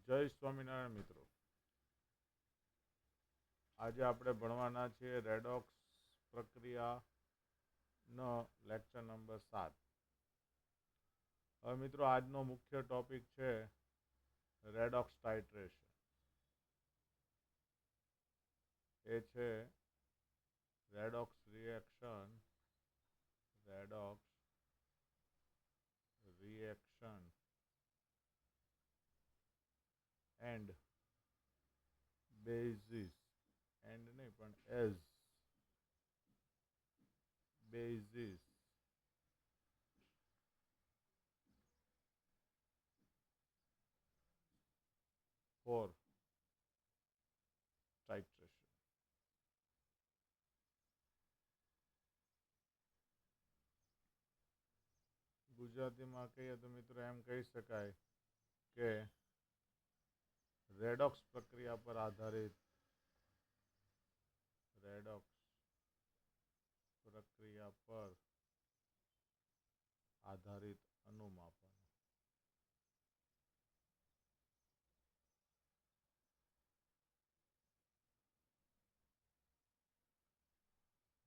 જય સ્વામિનારાયણ મિત્રો. આજે આપણે ભણવાના છીએ રેડોક્સ પ્રક્રિયાનો લેક્ચર નંબર 7. હવે મિત્રો, આજનો મુખ્ય ટોપિક છે રેડોક્સ ટાઇટ્રેશન. એ છે redox reaction and basis, and નહીં પણ એઝ બેઝિસ ફોર ટાઇટ્રેશન. ગુજરાતીમાં કહીએ તો મિત્રો એમ કહી શકાય કે રેડોક્સ પ્રક્રિયા પર આધારિત અનુમાપન.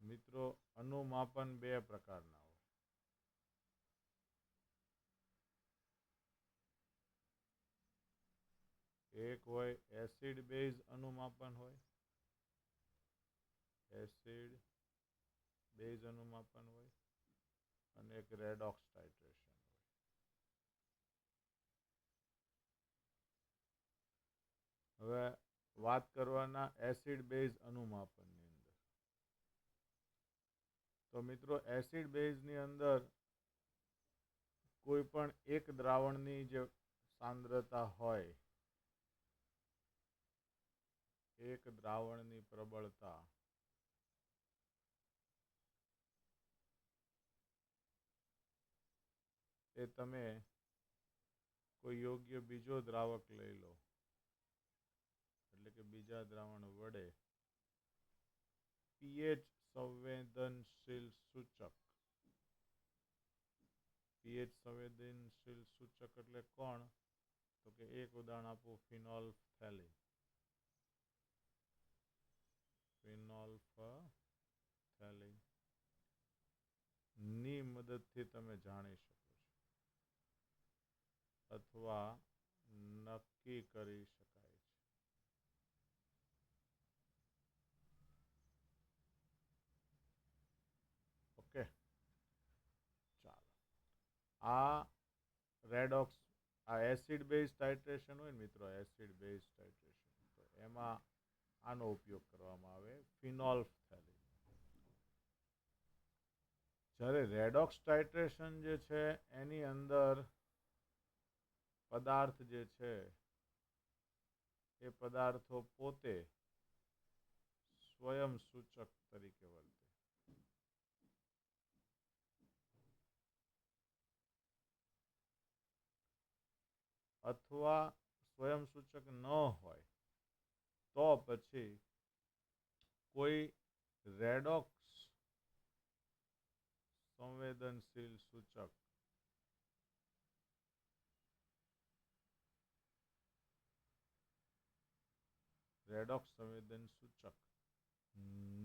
મિત્રો, અનુમાપન બે પ્રકારના હોય. એક હોય એસિડ બેઝ અનુમાપન હોય, અને એક રેડોક્સ ટાઇટ્રેશન હોય. હવે વાત કરવાના એસિડ બેઝ અનુમાપનની અંદર. તો મિત્રો, એસિડ બેઝની અંદર કોઈ પણ એક દ્રાવણની જે સાંદ્રતા હોય, એક દ્રાવણની પ્રબળતા, એ તમે કોઈ યોગ્ય બીજો દ્રાવક લઈ લો, એટલે કે બીજા દ્રાવણ વડે પીએચ સંવેદનશીલ સૂચક. પીએચ સંવેદનશીલ સૂચક એટલે કોણ? તો કે એક ઉદાહરણ આપું, ફિનોલ્ફથેલિન ની મદદથી તમે જાણી શકો છો અથવા નક્કી કરી શકાય છે. ઓકે, ચાલો. આ રેડોક્સ, આ એસિડ બેઝ ટાઇટ્રેશન હોય ને મિત્રો, એસિડ બેઝ ટાઇટ્રેશન, તો એમાં આનો ઉપયોગ કરવામાં આવે, ફિનોલ્ફથેલિન. જ્યારે રેડોક્સ ટાઇટ્રેશન જે છે એની અંદર પદાર્થ જે છે એ પદાર્થો પોતે સ્વયં સૂચક તરીકે વર્તે. અથવા સ્વયં સૂચક ન હોય તો પછી કોઈ રેડોક્સ સંવેદનશીલ સૂચક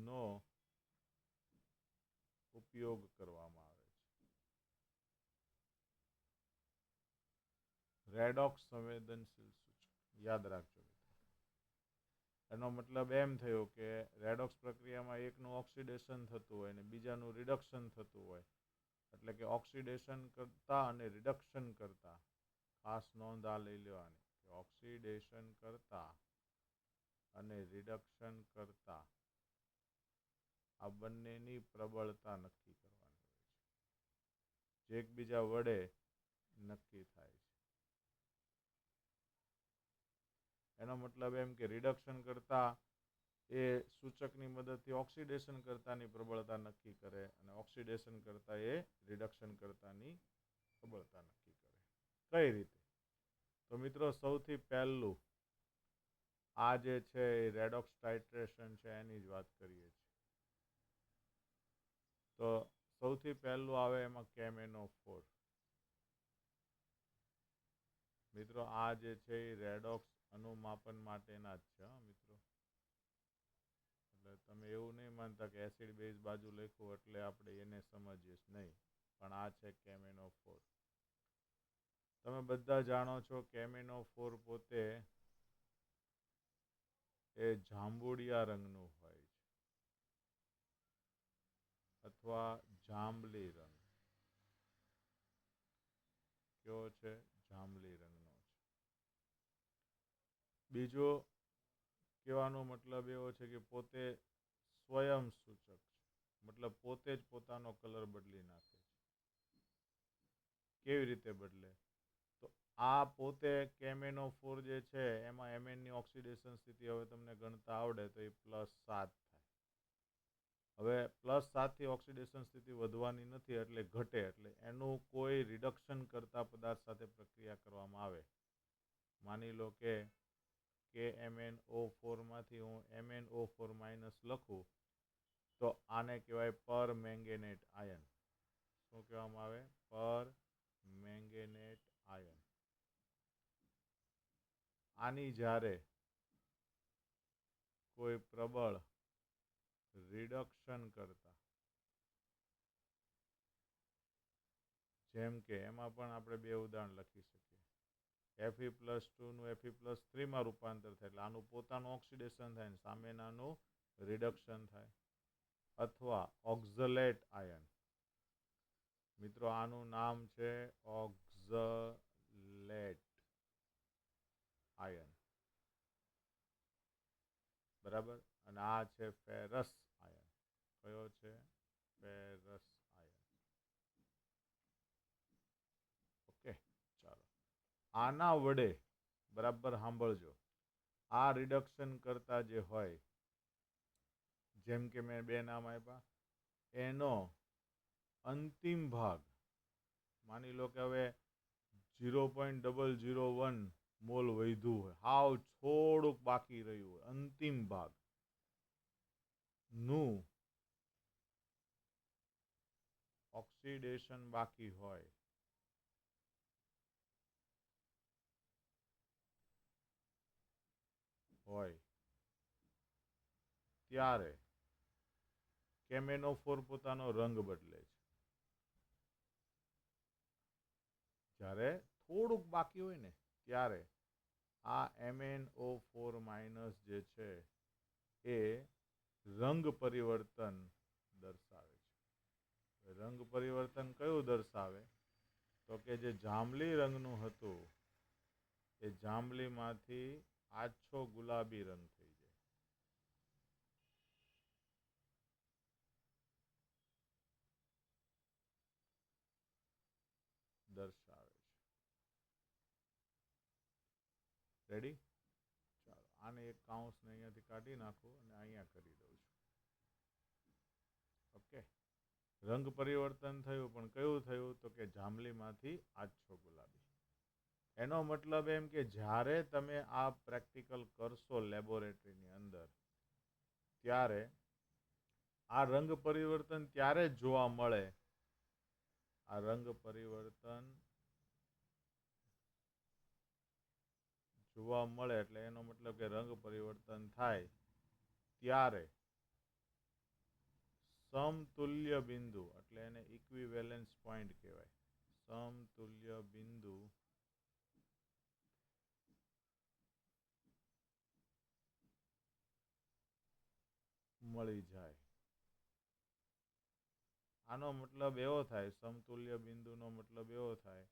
નો ઉપયોગ કરવામાં આવે છે. રેડોક્સ સંવેદનશીલ સૂચક યાદ રાખજો. એનો મતલબ એમ થયો કે રેડોક્સ પ્રક્રિયામાં એકનું ઓક્સિડેશન થતું હોય અને બીજાનું રિડક્શન થતું હોય, એટલે કે ઓક્સિડેશન કરતા અને રિડક્શન કરતા, ખાસ નોંધ આ લઈ લેવાની કે ઓક્સિડેશન કરતા અને રિડક્શન કરતા આ બંનેની પ્રબળતા નક્કી કરવાની હોય છે, જે એકબીજા વડે નક્કી થાય છે. એનો મતલબ એમ કે રિડક્શન કરતા એ સૂચકની મદદથી ઓક્સિડેશન કરતાની પ્રબળતા નક્કી કરે અને ઓક્સિડેશન કરતા એ રિડક્શન કરતાની પ્રબળતા નક્કી કરે. કઈ રીતે? તો મિત્રો, સૌથી પહેલું આ જે છે એ રેડોક્સ ટાઇટ્રેશન છે એની જ વાત કરીએ છીએ. તો સૌથી પહેલું આવે એમાં કેમ NO4. મિત્રો આ જે છે એ રેડોક્સ અનુમાપન માટેના જ છે મિત્રો. એટલે તમે એવું નહીં માનતા કે એસિડ બેઝ બાજુ લખ્યું એટલે આપણે એને સમજીએ નહીં, પણ આ છે KMnO4. તમે બધા જાણો છો KMnO4 પોતે એ જાંબુડિયા રંગનું હોય છે અથવા જાંબલી રંગ. કેવો છે? જાંબલી રંગનો છે. બીજો કહેવાનો મતલબ એવો છે કે પોતે સ્વયં સૂચક છે, મતલબ પોતે જ પોતાનો કલર બદલી નાખે છે. કેવી રીતે બદલે? તો આ પોતે KMnO4 જે છે એમાં એમએનની ઓક્સિડેશન સ્થિતિ હવે તમને ગણતા આવડે તો એ +7 થાય. હવે +7થી ઓક્સિડેશન સ્થિતિ વધવાની નથી એટલે ઘટે, એટલે એનું કોઈ રિડક્શન કરતા પદાર્થ સાથે પ્રક્રિયા કરવામાં આવે. માની લો કે KMnO4માંથી હું MnO4- લખું તો આને કહેવાય પરમેંગેનેટ આયન. શું કહેવામાં આવે? Permanganate ion. આની જ્યારે કોઈ પ્રબળ રિડક્શન કરતા, જેમ કે એમાં પણ આપણે 2 ઉદાહરણ લખી શકીએ. Fe+2નું Fe+3માં રૂપાંતર થાય એટલે આનું પોતાનું ઓક્સિડેશન થાય ને સામેનાનું રિડક્શન થાય. અથવા ઓક્ઝલેટ આયન. મિત્રો આનું નામ છે ઓક્ઝલેટ આયન, બરાબર. અને આ છે ફેરસ આયન. કયો છે? Ferrous ion. ઓકે, ચાલો. આના વડે બરાબર સાંભળજો, આ રિડક્શન કરતા જે હોય, જેમ કે મેં 2 નામ આપ્યા, એનો અંતિમ ભાગ માની લો કે હવે 0.001 મોલ વધ્યું હોય, હાવ થોડુંક બાકી રહ્યું હોય, અંતિમ ભાગ નું ઓક્સિડેશન બાકી હોય ત્યારે KMnO4 પોતાનો રંગ બદલે છે. જ્યારે થોડુંક બાકી હોય ને ત્યારે આ MnO4- જે છે એ રંગ પરિવર્તન દર્શાવે છે. રંગ પરિવર્તન કયું દર્શાવે? તો કે જે જાંબલી રંગનું હતું એ જાંબલીમાંથી આછો ગુલાબી રંગ થઈ જાય. દર્શાવે છે. રેડી? ચાલો, આને એક કાઉન્સને અહીંયાથી કાઢી નાખું અને અહીંયા કરી દઉં છું. ઓકે, રંગ પરિવર્તન થયું, પણ કયું થયું? તો કે જાંબલીમાંથી આછો ગુલાબી. એનો મતલબ એમ કે જ્યારે તમે આ પ્રેક્ટિકલ કરશો લેબોરેટરીની અંદર ત્યારે આ રંગ પરિવર્તન ત્યારે જ જોવા મળે. આ રંગ પરિવર્તન જોવા મળે એટલે એનો મતલબ કે રંગ પરિવર્તન થાય ત્યારે સમતુલ્ય બિંદુ, એટલે એને ઇક્વિવેલેન્સ પોઈન્ટ કહેવાય. સમતુલ્ય બિંદુ મળી જાય. આનો મતલબ એવો થાય, સમતુલ્ય બિંદુનો મતલબ એવો થાય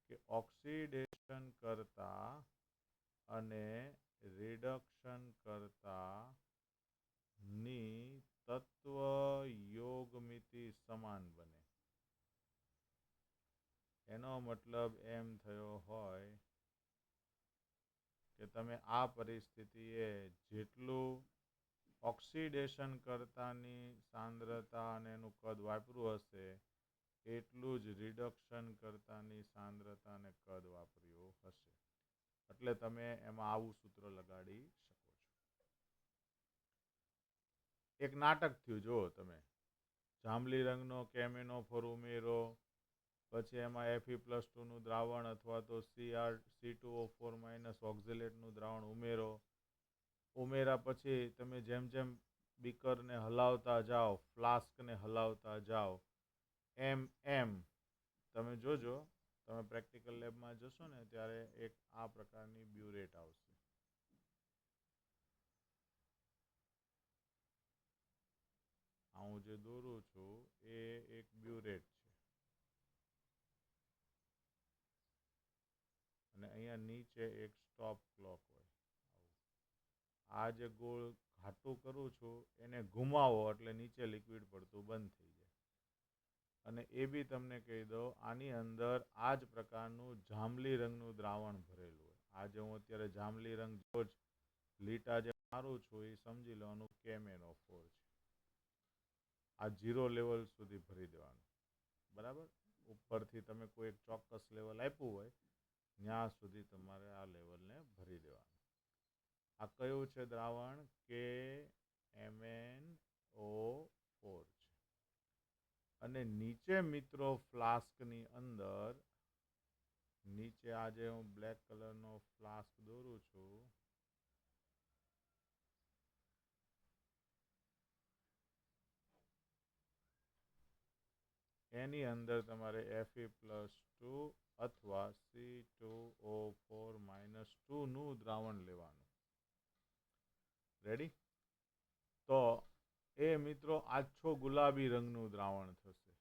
કે ઓક્સિડેશન કરતા અને રિડક્શન કરતા ની તત્વ યોગમિતિ સમાન બને. એનો મતલબ એમ થયો હોય કે તમે આ પરિસ્થિતિએ જેટલું ઓક્સિડેશન કરતાની સાંદ્રતા અને એનું કદ વાપર્યું હશે એટલું જ રિડક્શન કરતાની સાંદ્રતા અને કદ વાપર્યું હશે. એટલે તમે એમાં આવું સૂત્ર લગાડી શકો છો. એક નાટક થયું, જુઓ તમે. જાંબલી રંગનો KMnO4 ઉમેરો, પછી એમાં Fe+2નું દ્રાવણ અથવા તો C2O4 માઇનસ ઓક્ઝેલેટનું દ્રાવણ ઉમેર્યા પછી તમે જેમ જેમ બીકરને હલાવતા જાઓ, ફ્લાસ્કને હલાવતા જાઓ, એમ તમે જોજો, તમે પ્રેક્ટિકલ લેબમાં જશો ને ત્યારે એક આ પ્રકારની બ્યુરેટ આવશે. હું જે દોરું છું એ એક બ્યુરેટ છે અને અહીંયા નીચે એક સ્ટોપ ક્લોક હોય. આ જે ગોળ ઘાટું કરું છું એને ઘુમાવો એટલે નીચે લિક્વિડ પડતું બંધ થઈ જાય. અને એ બી તમને કહી દઉં, આની અંદર આ જ પ્રકારનું જાંબલી રંગનું દ્રાવણ ભરેલું હોય. આ જે હું અત્યારે જાંબલી રંગ જો લીટા જે મારું છું એ સમજી લેવાનું KMnO4 છે. આ 0 લેવલ સુધી ભરી દેવાનું, બરાબર. ઉપરથી તમે કોઈ એક ચોક્કસ લેવલ આપ્યું હોય ત્યાં સુધી તમારે આ લેવલને ભરી દેવાનું. આ કયું છે દ્રાવણ? KMnO4 છે. અને નીચે મિત્રો ફ્લાસ્કની અંદર, નીચે આજે હું બ્લેક કલરનો ફ્લાસ્ક દોરું છું, એની અંદર તમારે Fe+2 અથવા C2O4 -2 નું દ્રાવણ લેવાનું. રેડી? તો એ મિત્રો આછો ગુલાબી રંગનું દ્રાવણ થશે.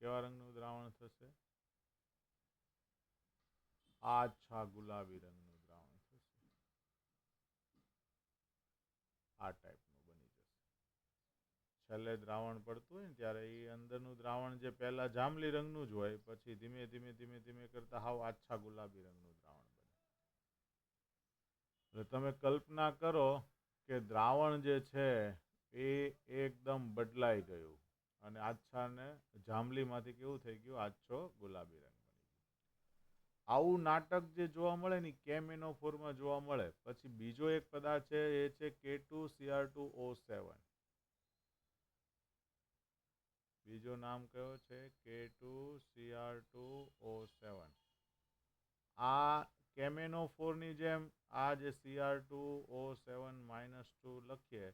કેવા રંગનું દ્રાવણ થશે? આછા ગુલાબી રંગનું દ્રાવણ થશે. આ ટાઈપનું બની જશે. છેલ્લે દ્રાવણ પડતું હોય ને ત્યારે એ અંદરનું દ્રાવણ જે પહેલા જાંબલી રંગનું જ હોય, પછી ધીમે ધીમે કરતા હાવ આછા ગુલાબી રંગનું દ્રાવણ બને. એટલે તમે કલ્પના કરો કે દ્રાવણ જે છે એ એકદમ બદલાઈ ગયું અને આછા ને જાંબલીમાંથી કેવું થઈ ગયું? આછો ગુલાબી રંગ બની ગયો. આવું નાટક જે જોવા મળે ને KMnO4માં જોવા મળે. પછી બીજો એક પદાર્થ છે એ છે K2Cr2O7. બીજો નામ કયો છે? K2Cr2O7. આ KMnO4 ની જેમ આ જે Cr2O7 -2 લખીએ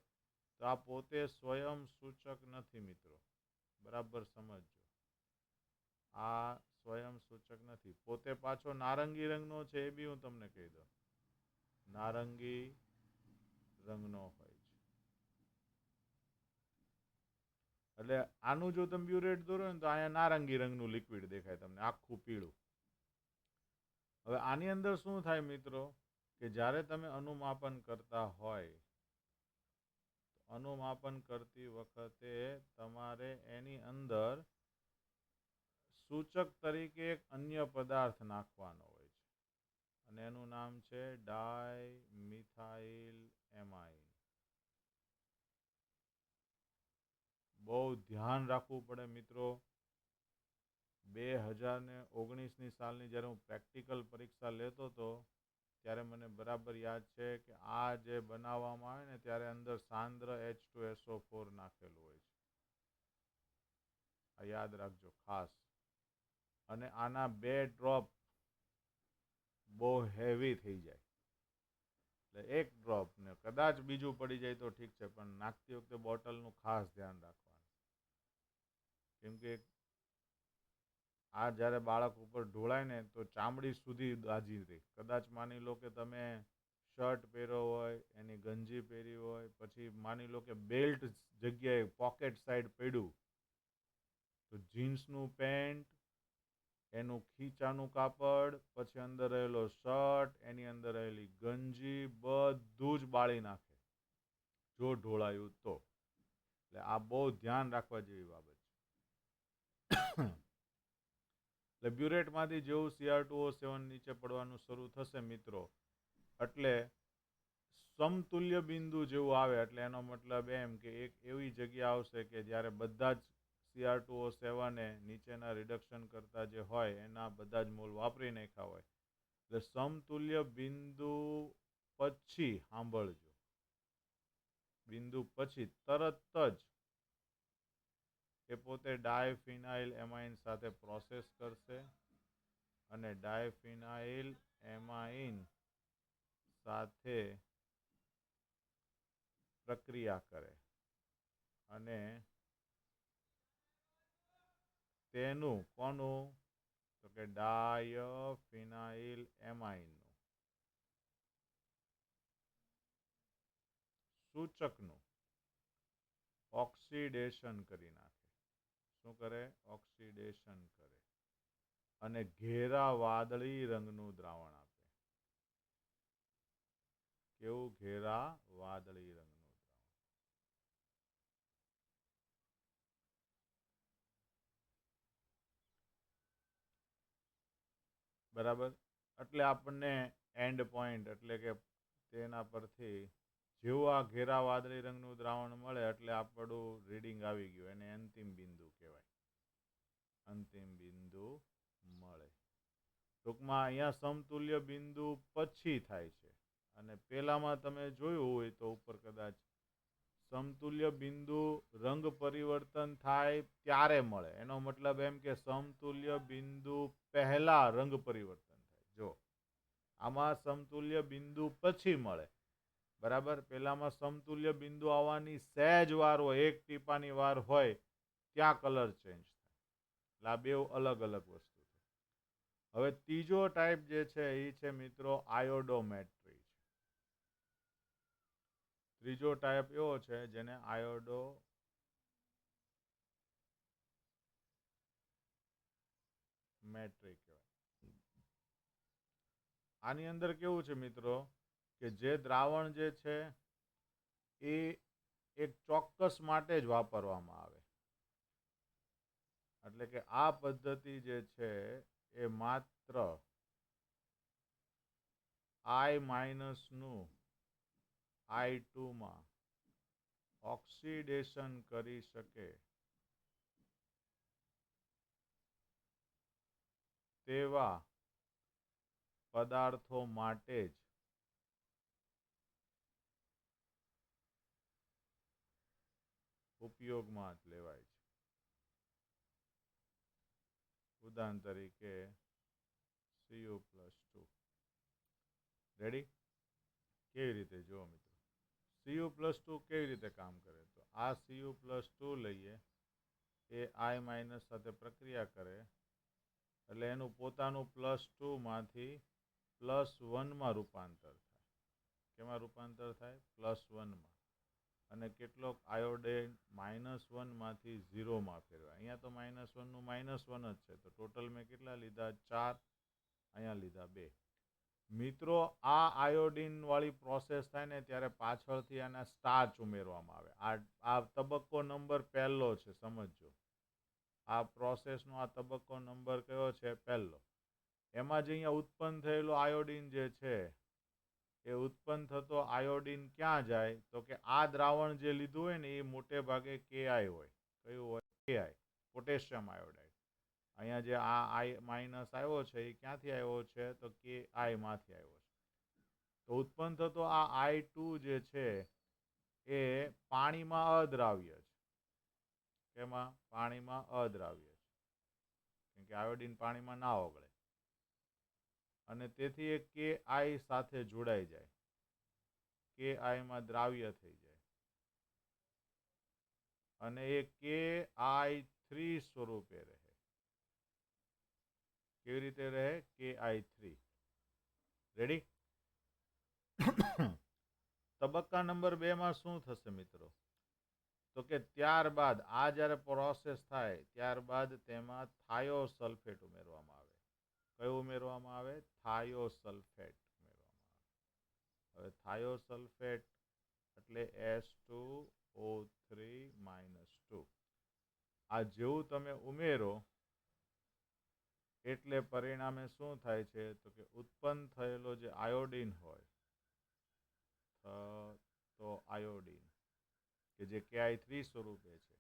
તો આ પોતે સ્વયં સૂચક નથી મિત્રો, બરાબર સમજજો. આ સ્વયં સૂચક નથી, પોતે પાછો નારંગી રંગનો છે એ બી હું તમને કહી દઉં. નારંગી રંગનો હોય છે. એટલે આનું જો તમે બ્યુરેટ દોરો ને તો અહીંયા નારંગી રંગનું લિક્વિડ દેખાય તમને, આખું પીળું. હવે આની અંદર શું થાય મિત્રો કે જ્યારે તમે અનુમાપન કરતા હોય, અનુમાપન કરતી વખતે તમારે એની અંદર સૂચક તરીકે એક અન્ય પદાર્થ નાખવાનો હોય છે અને એનું નામ છે ડાયમિથાઇલ એમાઇન. બહુ ધ્યાન રાખવું પડે મિત્રો. 2019ની સાલની જ્યારે હું પ્રેક્ટિકલ પરીક્ષા લેતો હતો ત્યારે મને બરાબર યાદ છે કે આ જે બનાવવામાં આવે ને ત્યારે અંદર સાંદ્ર H2SO4 નાખેલું હોય છે. આ યાદ રાખજો ખાસ. અને આના 2 ડ્રોપ બહુ હેવી થઈ જાય. એટલે એક ડ્રોપ ને કદાચ બીજું પડી જાય તો ઠીક છે, પણ નાખતી વખતે બોટલનું ખાસ ધ્યાન રાખવાનું. કેમ કે આ જ્યારે બાળક ઉપર ઢોળાય ને તો ચામડી સુધી દાજી રહે. કદાચ માની લો કે તમે શર્ટ પહેર્યો હોય, એની ગંજી પહેરી હોય, પછી માની લો કે બેલ્ટ જગ્યાએ પોકેટ સાઈડ પડ્યું, તો જીન્સનું પેન્ટ, એનું ખીચાનું કાપડ, પછી અંદર રહેલો શર્ટ, એની અંદર રહેલી ગંજી, બધું જ બાળી નાખે જો ઢોળાયું તો. એટલે આ બહુ ધ્યાન રાખવા જેવી બાબત છે. એટલે બ્યુરેટમાંથી જેવું Cr2O7 નીચે પડવાનું શરૂ થશે મિત્રો, એટલે સમતુલ્ય બિંદુ જેવું આવે, એટલે એનો મતલબ એમ કે એક એવી જગ્યા આવશે કે જ્યારે બધા જ Cr2O7 નીચેના રિડક્શન કરતા જે હોય એના બધા જ મોલ વાપરી નાખ્યા હોય. એટલે સમતુલ્ય બિંદુ પછી સાંભળજો, બિંદુ પછી તરત જ એ પોતે ડાયફિનાઇલ એમાઇન સાથે પ્રોસેસ કરશે અને ડાયફિનાઇલ એમાઇન સાથે પ્રક્રિયા કરે અને તેનું કોનું તો કે ડાયફિનાઇલ એમાઇનનું સૂચકનું ઓક્સિડેશન કરી નાખે. શું કરે? ઓક્સિડેશન કરે અને ઘેરા વાદળી રંગનું દ્રાવણ આપે. કેવું? ઘેરા વાદળી રંગનું દ્રાવણ. બરાબર. એટલે આપણને એન્ડ પોઈન્ટ એટલે કે તેના પરથી જેવું આ ઘેરા વાદળી રંગનું દ્રાવણ મળે એટલે આપણું રીડિંગ આવી ગયું. એને અંતિમ બિંદુ કહેવાય. અંતિમ બિંદુ મળે. ટૂંકમાં અહીંયા સમતુલ્ય બિંદુ પછી થાય છે અને પેલામાં તમે જોયું હોય તો ઉપર કદાચ સમતુલ્ય બિંદુ રંગ પરિવર્તન થાય ત્યારે મળે. એનો મતલબ એમ કે સમતુલ્ય બિંદુ પહેલા રંગ પરિવર્તન થાય. જો આમાં સમતુલ્ય બિંદુ પછી મળે. બરાબર. પેલામાં સમતુલ્ય બિંદુ આવવાની સહેજ વાર હોય, એક ટીપાની વાર હોય ત્યાં કલર ચેન્જ થાય. એટલે આ બે અલગ અલગ વસ્તુ છે. હવે ત્રીજો ટાઈપ જે છે એ છે મિત્રો આયોડોમેટ્રી. ત્રીજો ટાઈપ એવો છે જેને આયોડોમેટ્રી કહેવાય. આની અંદર કેવું છે મિત્રો કે જે દ્રાવણ જે છે એ એક ચોક્કસ માટે જ વાપરવામાં આવે. એટલે કે આ પદ્ધતિ જે છે એ માત્ર I- I2 માં ઓક્સિડેશન કરી શકે તેવા પદાર્થો માટે જ ઉપયોગમાં લેવાય છે. ઉદાહરણ તરીકે Cu+2. રેડી? કેવી રીતે? જુઓ મિત્રો, Cu+2 કેવી રીતે કામ કરે? તો આ Cu+2 લઈએ, એ I- સાથે પ્રક્રિયા કરે એટલે એનું પોતાનું +2 માંથી +1 રૂપાંતર થાય. કેમાં રૂપાંતર થાય? +1 માં. અને કેટલોક આયોડિન -1 માંથી 0 માં ફેરવાય. અહીંયા તો -1 નું -1 જ છે, તો ટોટલ મેં કેટલા લીધા? 4. અહીંયા લીધા 2. મિત્રો, આ આયોડિન વાળી પ્રોસેસ થાય ને ત્યારે પાછળથી આના સ્ટાર્ચ ઉમેરવામાં આવે. આ તબક્કો નંબર પહેલો છે, સમજજો. આ પ્રોસેસનો આ તબક્કો નંબર કયો છે? પહેલો. એમાં જે અહીંયા ઉત્પન્ન થયેલો આયોડિન જે છે એ ઉત્પન્ન થતો આયોડિન ક્યાં જાય? તો કે આ દ્રાવણ જે લીધું હોય ને એ મોટે ભાગે KI હોય. કયું હોય? KI, potassium iodide. અહીંયા જે આ I- આવ્યો છે એ ક્યાંથી આવ્યો છે? તો KI માંથી આવ્યો છે. તો ઉત્પન્ન થતો આ I2 જે છે એ પાણીમાં અદ્રાવ્ય છે. કેમાં? પાણીમાં અદ્રાવ્ય છે. કેમ કે આયોડિન પાણીમાં ના ઓગળે અને તેથી એ KI સાથે જોડાઈ જાય. KI માં દ્રાવ્ય થઈ જાય અને એ KI3 સ્વરૂપે રહે. કેવી રીતે રહે? KI3. રેડી? તબક્કા નંબર 2 માં શું થશે મિત્રો? તો કે ત્યારબાદ આ જ્યારે પ્રોસેસ થાય ત્યારબાદ તેમાં થાયોસલ્ફેટ ઉમેરવામાં આવે. કયું ઉમેરવામાં આવે? થાયોસલ્ફેટ ઉમેરવામાં આવે. હવે થાયોસલ્ફેટ એટલે H2O3-2. આ જેવું તમે ઉમેરો એટલે પરિણામે શું થાય છે? તો કે ઉત્પન્ન થયેલો જે આયોડિન હોય તો આયોડિન કે જે KI3 સ્વરૂપે છે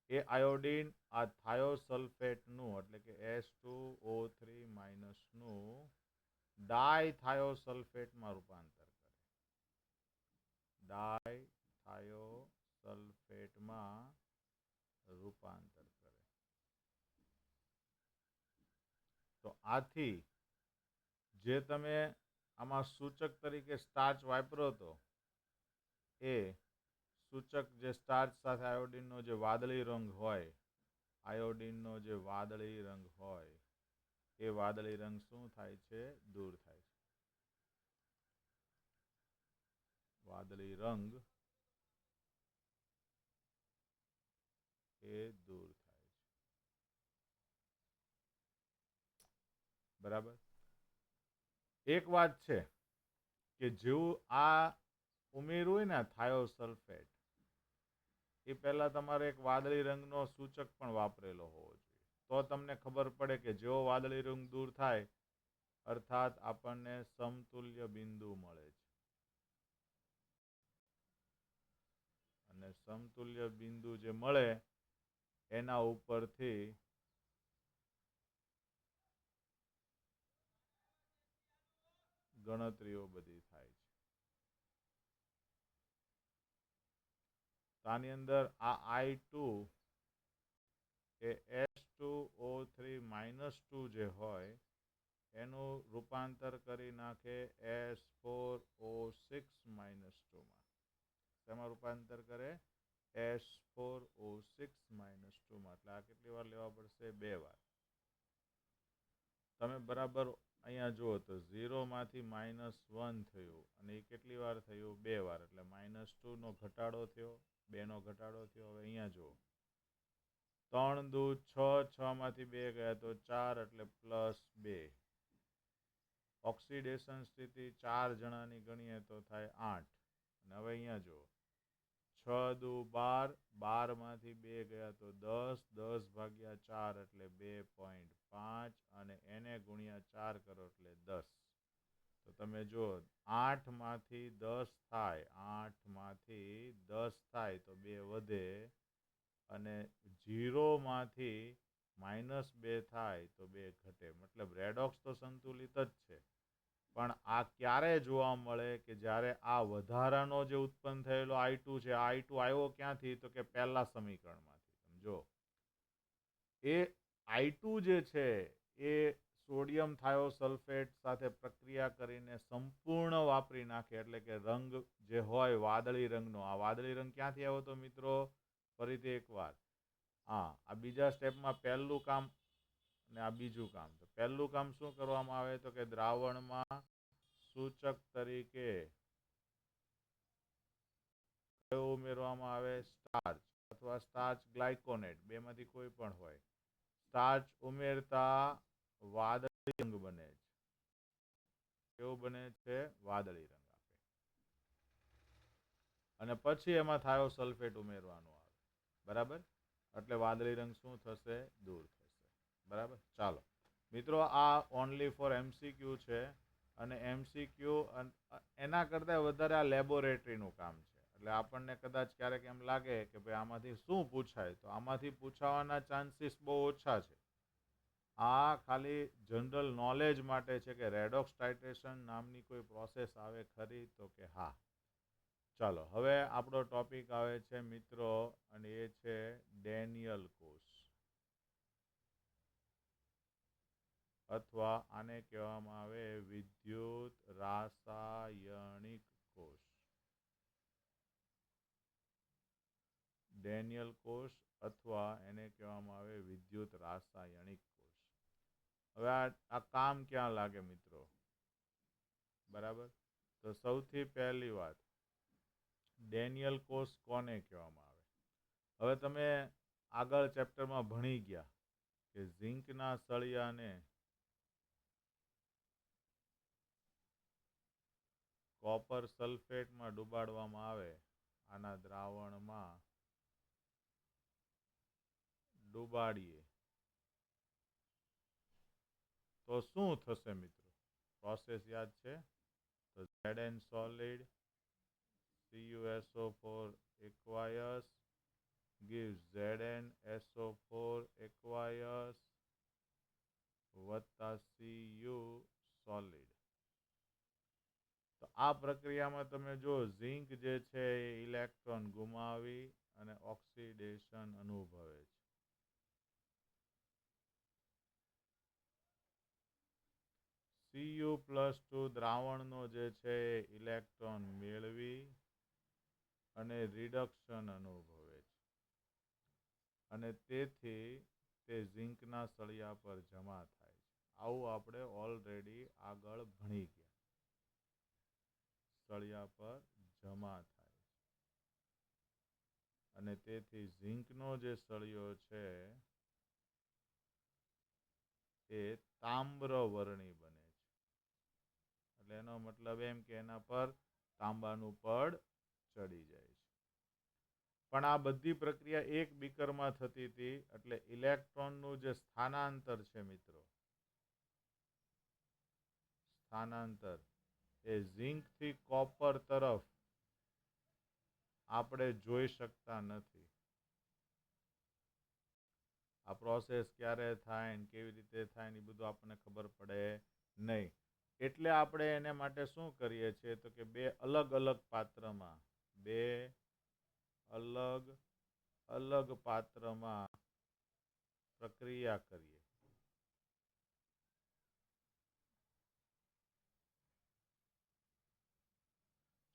એ આયોડિન આ થાયોસલ્ફેટનું એટલે કે H2O3- નું ડાયથાયોસલ્ફેટમાં રૂપાંતર કરે. ડાયથાયોસલ્ફેટમાં રૂપાંતર કરે. તો આથી જે તમે આમાં સૂચક તરીકે સ્ટાર્ચ વાપરો હતો એ સૂચક જે સ્ટાર્ચ સાથે આયોડિનનો જે વાદળી રંગ હોય, આયોડિનનો જે વાદળી રંગ હોય એ વાદળી રંગ શું થાય છે? દૂર થાય છે. વાદળી રંગ એ દૂર થાય છે. બરાબર. એક વાત છે કે જેવું આ ઉમેર્યું હોય ને થાયોસલ્ફેટ, એ પહેલા તમારે એક વાદળી રંગનો સૂચક પણ વાપરેલો હોવો જોઈએ. તો તમને ખબર પડે કે જેવો વાદળી રંગ દૂર થાય અર્થાત આપણને સમતુલ્ય બિંદુ મળે છે. અને સમતુલ્ય બિંદુ જે મળે એના ઉપરથી ગણતરીઓ બધી થાય છે. આની અંદર આ I2 એ H2O3-2 જે હોય એનું રૂપાંતર કરી નાખે S4O6-2 માં. તેમાં રૂપાંતર કરે S4O6-2 માં. એટલે આ કેટલી વાર લેવા પડશે? 2 વાર. તમે બરાબર અહીંયા જુઓ તો 0 માંથી -1 થયું અને એ કેટલી વાર થયું? 2 વાર. એટલે -2 નો ઘટાડો થયો, 2 નો ઘટાડો થયો. હવે અહીંયા જુઓ 3 દુ 6, 6 માંથી 2 ગયા તો 4 એટલે +2. ઓક્સિડેશન સ્થિતિ 4 જણાની ગણીએ તો થાય 8. અને હવે અહીંયા જુઓ 6 દુ 12, 12 માંથી 2 ગયા તો 10, 10 ભાગ્યા 4 એટલે 2.5 અને એને ગુણ્યા 4 કરો એટલે 10. તો તમે જુઓ 8 માંથી 10 થાય, 8 માંથી 10 થાય તો 2 વધે અને 0 માંથી -2 થાય તો 2 ઘટે. મતલબ રેડોક્સ તો સંતુલિત જ છે, પણ આ ક્યારે જોવા મળે? કે જ્યારે આ વધારાનો જે ઉત્પન્ન થયેલો I2 છે, I2 આવ્યો ક્યાંથી? તો કે પહેલા સમીકરણમાંથી. સમજો એ I2 જે છે એ સોડિયમ થાયોસલ્ફેટ સાથે પ્રક્રિયા કરીને સંપૂર્ણ વાપરી નાખે. એટલે કે રંગ જે હોય વાદળી રંગનો, આ વાદળી રંગ ક્યાંથી આવ્યો તો મિત્રો? ફરીથી એકવાર, આ બીજા સ્ટેપમાં પહેલું કામ અને આ બીજું કામ. તો પહેલું કામ શું કરવામાં આવે? તો કે દ્રાવણમાં સૂચક તરીકે કયો ઉમેરવામાં આવે? સ્ટાર્ચ અથવા સ્ટાર્ચ ગ્લાયકોનેટ, બેમાંથી કોઈ પણ હોય. સ્ટાર્ચ ઉમેરતા વાદળી રંગ બને છે. કેવું બને છે? વાદળી રંગ આપે. અને પછી એમાં થાયોસલ્ફેટ ઉમેરવાનું આવે. બરાબર. એટલે વાદળી રંગ શું થશે? દૂર થશે. બરાબર. ચાલો મિત્રો, આ ઓનલી ફોર MCQ છે અને MCQ એના કરતાં વધારે આ લેબોરેટરીનું કામ છે. એટલે આપણને કદાચ ક્યારેક એમ લાગે કે ભાઈ આમાંથી શું પૂછાય, તો આમાંથી પૂછાવાના ચાન્સીસ બહુ ઓછા છે. આ ખાલી જનરલ નોલેજ માટે છે કે રેડોક્સ ટાઇટ્રેશન નામની કોઈ પ્રોસેસ આવે ખરી? તો કે હા. ચાલો હવે આપણો ટોપિક આવે છે મિત્રો, અને એ છે ડેનિયલ કોષ, અથવા આને કહેવામાં આવે વિદ્યુત રાસાયણિક કોષ. ડેનિયલ કોષ અથવા એને કહેવામાં આવે વિદ્યુત રાસાયણિક કોષ. હવે આ કામ ક્યાં લાગે મિત્રો? બરાબર. તો સૌથી પહેલી વાત, ડેનિયલ કોષ કોને કહેવામાં આવે? હવે તમે આગળ ચેપ્ટરમાં ભણી ગયા કે ઝીંકના સળિયાને કોપર સલ્ફેટમાં ડુબાડવામાં આવે, આના દ્રાવણમાં ડુબાડીએ તો શું થશે મિત્રો? પ્રોસેસ યાદ છે? તો Zn solid CuSO4 aqueous gives ZnSO4 aqueous વત્તા Cu solid. તો આ પ્રક્રિયામાં તમે જો ઝીંક જે છે એ ઇલેક્ટ્રોન ગુમાવી અને ઓક્સિડેશન અનુભવે છે. Cu+2 દ્રાવણનો જે છે એ ઇલેક્ટ્રોન મેળવી અને રિડક્શન અનુભવે છે અને તેથી તે ઝીંકના સળિયા પર જમા થાય છે. આવું આપણે ઓલરેડી આગળ ભણી ગયા. સળિયા પર જમા થાય અને તેથી ઝીંકનો જે સળિયો છે એ તામ્રવર્ણી બને છે. એટલે એનો મતલબ એમ કે એના પર તાંબાનું પડ ચડી જાય છે. પણ આ બધી પ્રક્રિયા એક બીકરમાં થતી હતી એટલે ઇલેક્ટ્રોનનું જે સ્થાનાંતર છે મિત્રો, સ્થાનાંતર એ ઝીંકથી કોપર તરફ આપણે જોઈ શકતા નથી. આ પ્રોસેસ ક્યારે થાય ને કેવી રીતે થાય ને એ બધું આપણને ખબર પડે નહીં. એટલે આપણે એને માટે શું કરીએ છીએ તો કે બે અલગ અલગ પાત્રમાં પ્રક્રિયા કરીએ.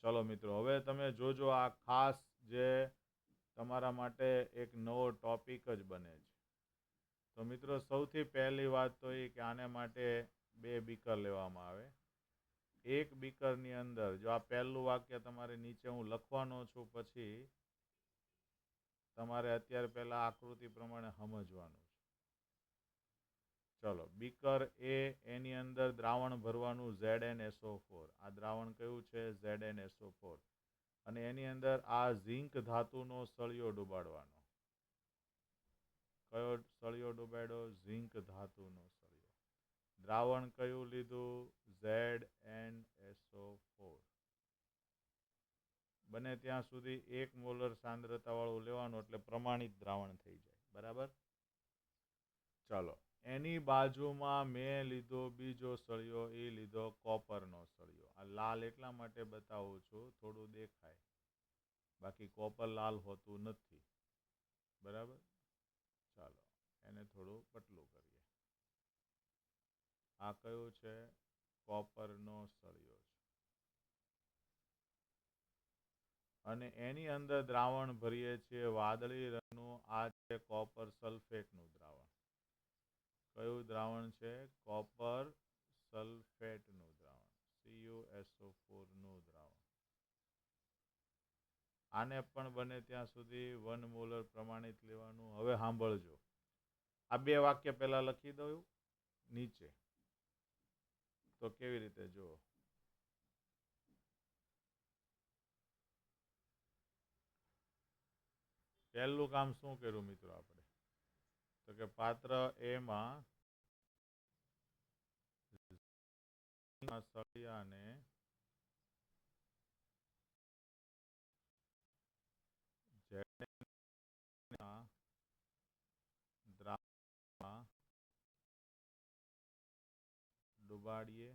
ચલો મિત્રો, હવે તમે જોજો આ ખાસ જે તમારા માટે એક નવો ટોપિક જ બને છે. તો મિત્રો, સૌથી પહેલી વાત તો એ કે આને માટે 2 બીકર લેવામાં આવે. એક બીકરની અંદર, જો આ પહેલું વાક્ય તમારે નીચે હું લખવાનો છું, પછી તમારે અત્યારે પહેલા આકૃતિ પ્રમાણે સમજવાનું છે. ચલો, બીકર એ, એની અંદર દ્રાવણ ભરવાનું ZnSO4. આ દ્રાવણ કયું છે? ZnSO4. અને એની અંદર આ ઝીંક ધાતુનો સળિયો ડુબાડવાનો. કયો સળિયો ડુબાડ્યો? ઝીંક ધાતુનો સળિયો. દ્રાવણ કયું લીધું? ZnSO4. બને ત્યાં સુધી 1 મોલર સાંદ્રતાવાળું લેવાનું, એટલે પ્રમાણિત દ્રાવણ થઈ જાય. બરાબર? ચાલો, એની બાજુમાં મેં લીધો બીજો સળિયો, એ લીધો કોપરનો સળિયો. આ લાલ એટલા માટે બતાવું છું, થોડું દેખાય, બાકી કોપર લાલ હોતું નથી. બરાબર? ચાલો, એને થોડું પતલું કરીએ. આ કયું છે? કોપરનો સળિયો છે. અને એની અંદર દ્રાવણ ભરીએ છીએ વાદળી રંગનું. આ છે કોપર સલ્ફેટનું દ્રાવણ. કયું દ્રાવણ છે? કોપર સલ્ફેટનું દ્રાવણ, CuSO4નું દ્રાવણ. આને પણ બને ત્યાં સુધી 1 મોલર પ્રમાણિત લેવાનું. હવે સાંભળજો, આ 2 વાક્ય પહેલા લખી દઉં નીચે, તો કેવી રીતે જુઓ. પહેલું કામ શું કર્યું મિત્રો આપણે? તો કે પાત્ર એમાં સળિયાને દ્રાવણમાં ડુબાડીએ.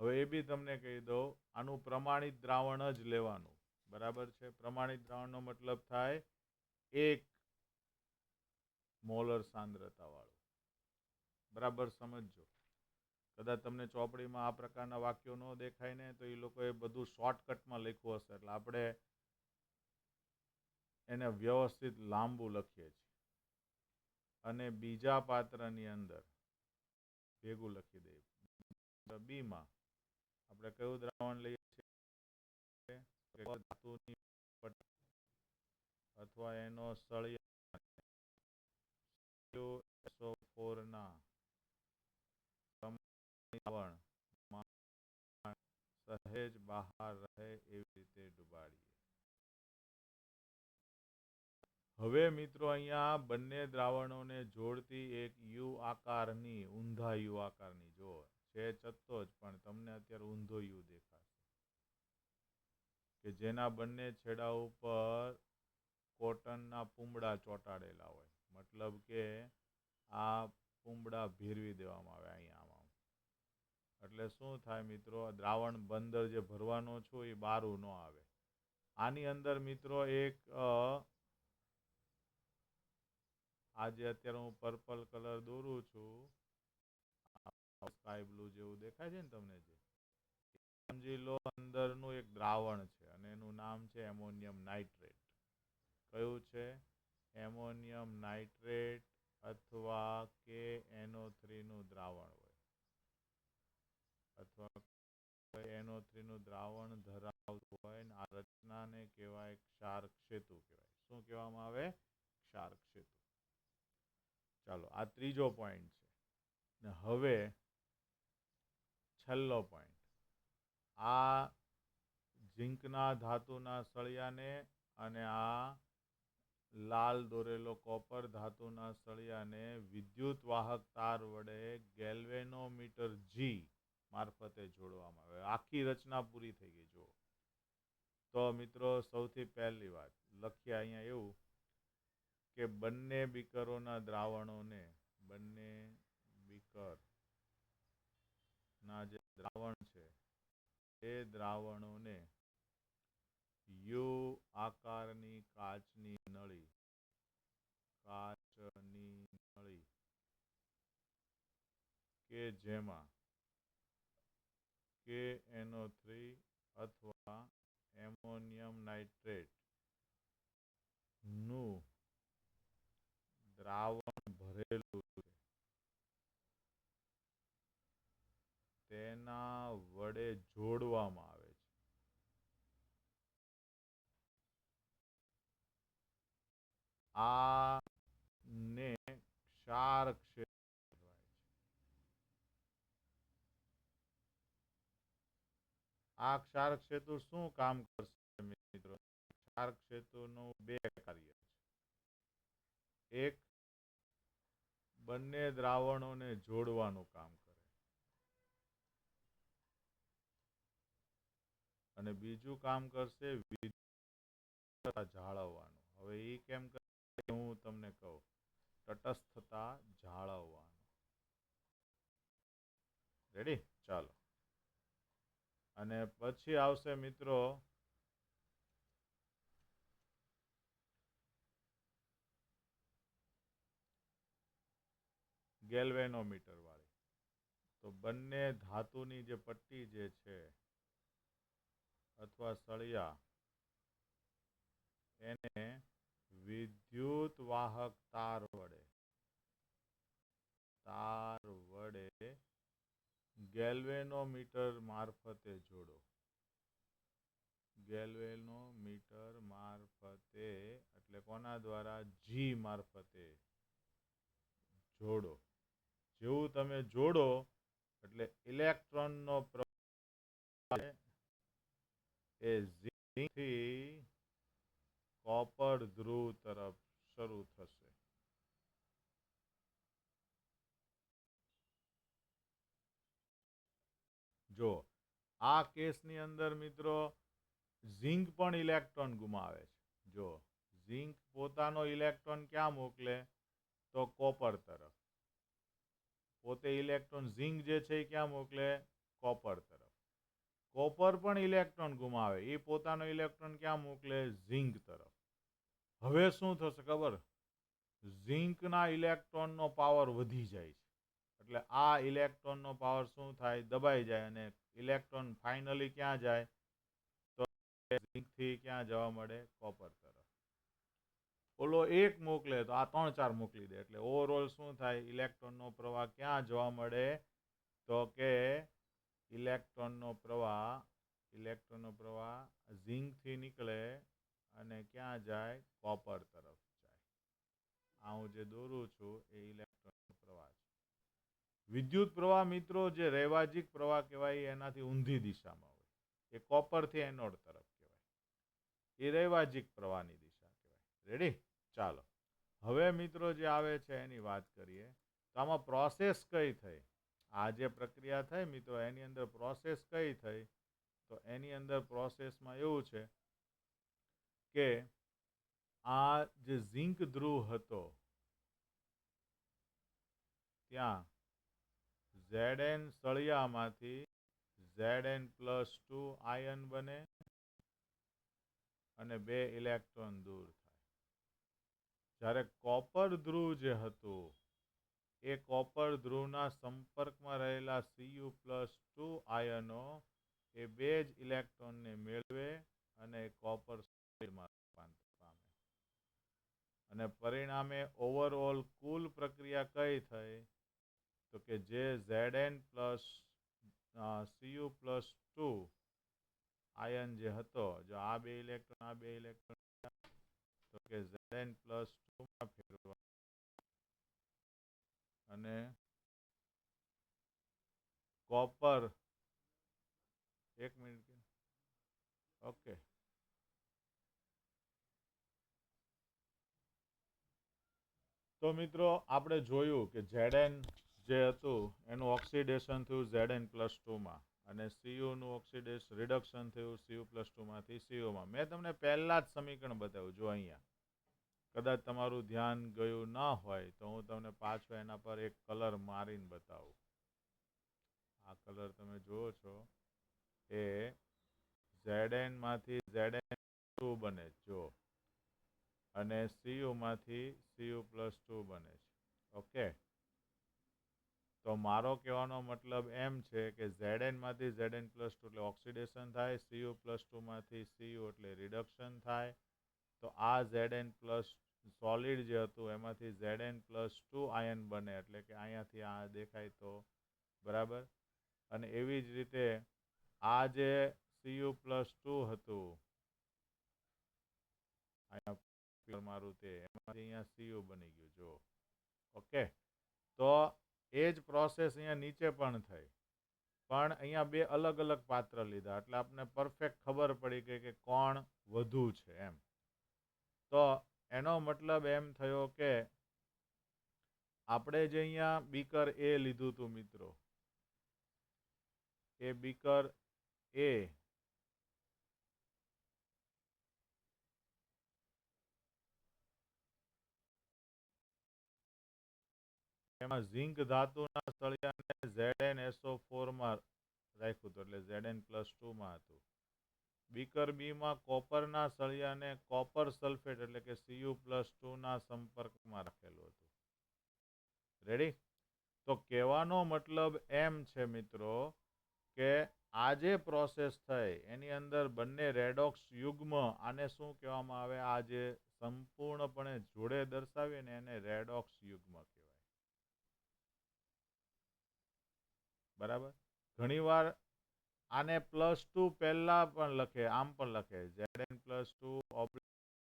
હવે એ બી તમને કહી દઉં, આનું પ્રમાણિત દ્રાવણ જ લેવાનું. બરાબર છે? પ્રમાણિત દ્રાવણનો મતલબ થાય 1 મોલર સાંદ્રતાવાળું. બરાબર સમજજો. કદાચ તમને ચોપડીમાં આ પ્રકારના વાક્યો ન દેખાય ને, તો એ લોકોએ બધું શોર્ટકટમાં લખ્યું હશે, એટલે આપણે એને વ્યવસ્થિત લાંબુ લખીએ છીએ. અને બીજા પાત્રની અંદર ભેગું લખી દઈએ. બીમાં આપણે કયું દ્રાવણ લઈએ છીએ? ધાતુની અથવા એનો સળિયો SO4ના સહેજ બહાર રહે એવી રીતે ડુબાડીએ. હવે મિત્રો, અહીંયા બંને દ્રાવણોને જોડતી એક યુ આકારની, ઊંધા યુ આકારની, જો છે ચત્તો જ, પણ તમને અત્યારે ઊંધો યુ દેખાશે, કે જેના બંને છેડા ઉપર કોટનના પૂમડા ચોંટાડેલા હોય. મતલબ કે આ પૂમડા ભેરવી દેવામાં આવે અહીંયા. એટલે શું થાય મિત્રો? દ્રાવણ બંદર જે ભરવાનો છો એ બારું ન આવે. આની અંદર મિત્રો એક આજે અત્યારે હું પર્પલ કલર દોરું છું, સ્કાય બ્લુ જેવું દેખાય છે ને તમને, જે સમજી લો અંદરનું એક દ્રાવણ છે અને એનું નામ છે એમોનિયમ નાઇટ્રેટ. કયું છે? એમોનિયમ નાઇટ્રેટ અથવા કે NO3 નું દ્રાવણ હોય, અથવા NO3 નું દ્રાવણ ધરાવતું હોય ને આ રચનાને કહેવાય ક્ષાર ક્ષેતુ કહેવાય. શું કહેવામાં આવે? ક્ષાર ક્ષેતુ. ચાલો, આ ત્રીજો પોઈન્ટ છે. ને હવે છેલ્લો પોઈન્ટ, આ ઝીંકના ધાતુના સળિયાને અને આ લાલ દોરેલો કોપર ધાતુના સળિયાને વિદ્યુત વાહક તાર વડે ગેલ્વેનોમીટર G મારફતે જોડવામાં આવે. આખી રચના પૂરી થઈ ગઈ. જુઓ તો મિત્રો, સૌથી પહેલી વાત લખીએ અહીંયા એવું કે બંને બીકરોના દ્રાવણોને, બંને બીકરના જે દ્રાવણ છે એ દ્રાવણોને યુ આકારની કાચની નળી કે જેમાં KNO3 અથવા એમોનિયમ નાઇટ્રેટ નું દ્રાવણ ભરેલું છે તેના વડે જોડવામાં આવે છે. આને ક્ષાર ક્ષેત્ર કહેવાય છે. આ ક્ષાર ક્ષેત્ર શું કામ કરશે મિત્રો? ક્ષાર ક્ષેત્રનું બે કાર્ય છે. એક, બંને દ્રાવણોને જોડવાનું કામ કરે અને બીજું કામ કરશે વિદ્યુત જાળવવાનું. હવે એ કેમ કરે હું તમને કહું. તટસ્થતા જાળવવાનું. રેડી? ચાલો. અને પછી આવશે મિત્રો ગેલ્વેનોમીટર વાળી. તો બંને ધાતુની જે પટ્ટી જે છે અથવા સળિયા, એને વિદ્યુત વાહક તાર વડે ગેલ્વેનોમીટર મારફતે જોડો. ગેલ્વેનોમીટર મારફતે એટલે કોના દ્વારા? G મારફતે જોડો. જેવું તમે જોડો એટલે ઇલેક્ટ્રોનનો પ્રવાહ એ ઝીંકથી કોપર ધ્રુવ તરફ શરૂ થશે. જો આ કેસની અંદર મિત્રો ઝીંક પણ ઇલેક્ટ્રોન ગુમાવે છે. જો ઝીંક પોતાનો ઇલેક્ટ્રોન ક્યાં મોકલે? તો કોપર તરફ. પોતે ઇલેક્ટ્રોન ઝીંક જે છે એ ક્યાં મોકલે? કોપર તરફ. કોપર પણ ઇલેક્ટ્રોન ગુમાવે, એ પોતાનો ઇલેક્ટ્રોન ક્યાં મોકલે? ઝીંક તરફ. હવે શું થશે ખબર? ઝીંકના ઇલેક્ટ્રોનનો પાવર વધી જાય છે. એટલે આ ઇલેક્ટ્રોનનો પાવર શું થાય? દબાઈ જાય અને ઇલેક્ટ્રોન ફાઇનલી ક્યાં જાય? તો ઝીંકથી ક્યાં જવા મળે? કોપર તરફ. ઓલો એક મોકલે તો આ 3-4 મોકલી દે. એટલે ઓવરઓલ શું થાય? ઇલેક્ટ્રોનનો પ્રવાહ ક્યાં જોવા મળે? તો કે ઇલેક્ટ્રોનનો પ્રવાહ ઝીંકથી નીકળે અને ક્યાં જાય? કોપર તરફ જાય. આ હું જે દોરું છું એ ઇલેક્ટ્રોનનો પ્રવાહ છે. વિદ્યુત પ્રવાહ મિત્રો જે રૈવાજિક પ્રવાહ કહેવાય એનાથી ઊંધી દિશામાં હોય. એ કોપરથી એનોડ તરફ કહેવાય. એ રૈવાજિક પ્રવાહની દિશા કહેવાય. રેડી? ચાલો. હવે મિત્રો જે આવે છે એની વાત કરીએ. તો આમાં પ્રોસેસ કઈ થઈ? આ જે પ્રક્રિયા થઈ મિત્રો એની અંદર પ્રોસેસ કઈ થઈ? તો એની અંદર પ્રોસેસમાં એવું છે કે આ જે ઝીંક ધ્રુવ હતો ત્યાં Zn સળિયામાંથી Zn+2 આયન બને અને 2 ઇલેક્ટ્રોન દૂર થાય. જ્યારે કોપર ધ્રુવ જે હતું એ કોપર ધ્રુવના સંપર્કમાં રહેલા Cu+2 આયનો એ 2 જ ઇલેક્ટ્રોનને મેળવે અને કોપર સોલિડમાં રૂપાંતર પામે. અને પરિણામે ઓવરઓલ કુલ પ્રક્રિયા કઈ થઈ? તો કે જે Zn પ્લસ Cu+2 આયન જે હતો, જો આ 2 ઇલેક્ટ્રોન તો કે Zn+2 માં ફેરવા અને કોપર 1 મિનિટ. ઓકે, તો મિત્રો આપણે જોયું કે Zn જે હતું એનું ઓક્સિડેશન થયું Zn+2 માં અને Cu નું ઓક્સિડેશન રિડક્શન થયું Cu+2 માંથી Cu માં. મેં તમને પહેલા જ સમીકરણ બતાવ્યું. જો અહીંયા કદાચ તમારું ધ્યાન ગયું ન હોય તો હું તમને પાછો એના પર એક કલર મારીને બતાવું. આ કલર તમે જુઓ છો એ Zn માંથી Zn2 બને જો અને Cu માંથી Cu+2 બને છે. ઓકે, તો મારો કહેવાનો મતલબ એમ છે કે Zn માંથી Zn+2 એટલે ઓક્સિડેશન થાય, Cu+2 માંથી Cu એટલે રિડક્શન થાય. તો આ Zn પ્લસ સોલિડ જે હતું એમાંથી Zn+2 આયન બને એટલે કે અહીંયાથી આ દેખાય તો બરાબર. અને એવી જ રીતે આ જે Cu+2 હતું અહીંયા મારું તે એમાંથી અહીંયા Cu બની ગયું જો. ઓકે, તો એ જ પ્રોસેસ અહીંયા નીચે પણ થઈ, પણ અહીંયા 2 અલગ અલગ પાત્ર લીધા એટલે આપણને પરફેક્ટ ખબર પડી ગઈ કે કોણ વધુ છે એમ. તો એનો મતલબ એમ થયો કે આપણે જે અહીંયા બીકર એ લીધું હતું મિત્રો, એ બીકર એ એમાં ઝિંક ધાતુના સળિયાને ZnSO4 માં રાખ્યું હતું એટલે Zn+2 માં હતું. બીકર બીમાં કોપરના સળિયાને કોપર સલ્ફેટ એટલે કે Cu+2 ના સંપર્કમાં રાખેલું હતું. રેડી? તો કહેવાનો મતલબ એમ છે મિત્રો કે આ જે પ્રોસેસ થઈ એની અંદર બંને રેડોક્સ યુગ્મ, આને શું કહેવામાં આવે, આ જે સંપૂર્ણપણે જોડે દર્શાવીએ ને એને રેડોક્સ યુગ્મ કહેવાય. બરાબર? ઘણીવાર આને +2 પહેલા પણ લખે, આમ પણ લખે Zn+2